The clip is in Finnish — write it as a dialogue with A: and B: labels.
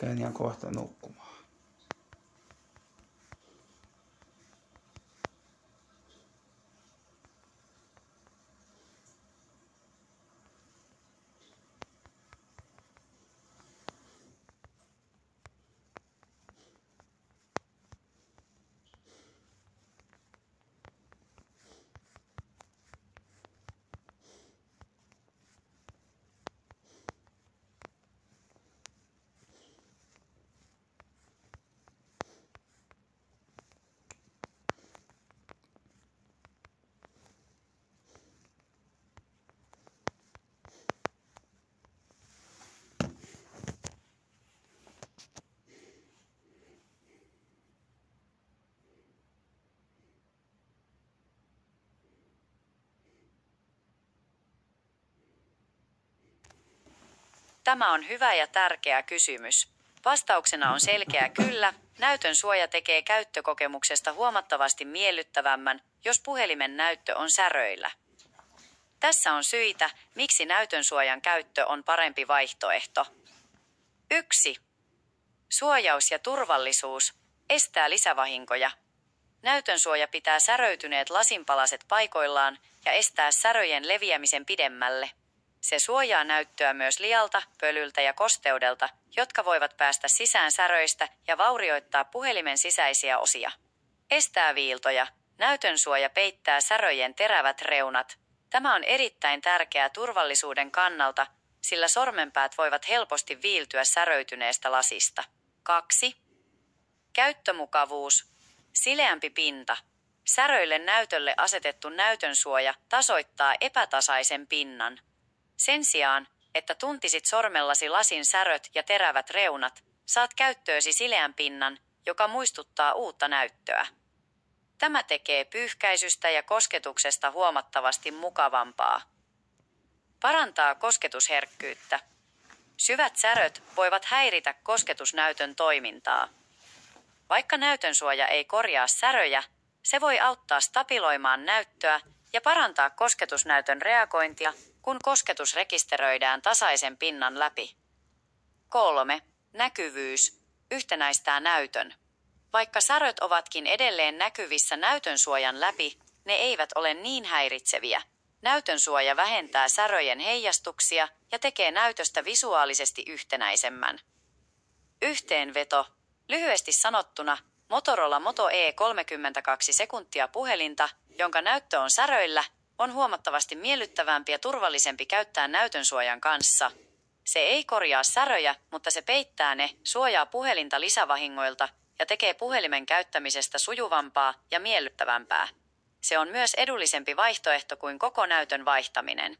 A: Käyn ihan kohta nukkumaan.
B: Tämä on hyvä ja tärkeä kysymys. Vastauksena on selkeä kyllä. Näytön suoja tekee käyttökokemuksesta huomattavasti miellyttävämmän, jos puhelimen näyttö on säröillä. Tässä on syitä, miksi näytön suojan käyttö on parempi vaihtoehto. 1. Suojaus ja turvallisuus. Estää lisävahinkoja. Näytön suoja pitää säröytyneet lasinpalaset paikoillaan ja estää säröjen leviämisen pidemmälle. Se suojaa näyttöä myös lialta, pölyltä ja kosteudelta, jotka voivat päästä sisään säröistä ja vaurioittaa puhelimen sisäisiä osia. Estää viiltoja. Näytön suoja peittää säröjen terävät reunat. Tämä on erittäin tärkeää turvallisuuden kannalta, sillä sormenpäät voivat helposti viiltyä säröytyneestä lasista. 2. Käyttömukavuus. Sileämpi pinta. Säröille näytölle asetettu näytön suoja tasoittaa epätasaisen pinnan. Sen sijaan, että tuntisit sormellasi lasin säröt ja terävät reunat, saat käyttöösi sileän pinnan, joka muistuttaa uutta näyttöä. Tämä tekee pyyhkäisystä ja kosketuksesta huomattavasti mukavampaa. Parantaa kosketusherkkyyttä. Syvät säröt voivat häiritä kosketusnäytön toimintaa. Vaikka näytön suoja ei korjaa säröjä, se voi auttaa stabiloimaan näyttöä ja parantaa kosketusnäytön reagointia, kun kosketus rekisteröidään tasaisen pinnan läpi. 3. Näkyvyys. Yhtenäistää näytön. Vaikka säröt ovatkin edelleen näkyvissä näytön suojan läpi, ne eivät ole niin häiritseviä. Näytön suoja vähentää säröjen heijastuksia ja tekee näytöstä visuaalisesti yhtenäisemmän. Yhteenveto. Lyhyesti sanottuna, Motorola Moto E 32 sekuntia puhelinta, jonka näyttö on säröillä, on huomattavasti miellyttävämpi ja turvallisempi käyttää näytön suojan kanssa. Se ei korjaa säröjä, mutta se peittää ne, suojaa puhelinta lisävahingoilta ja tekee puhelimen käyttämisestä sujuvampaa ja miellyttävämpää. Se on myös edullisempi vaihtoehto kuin koko näytön vaihtaminen.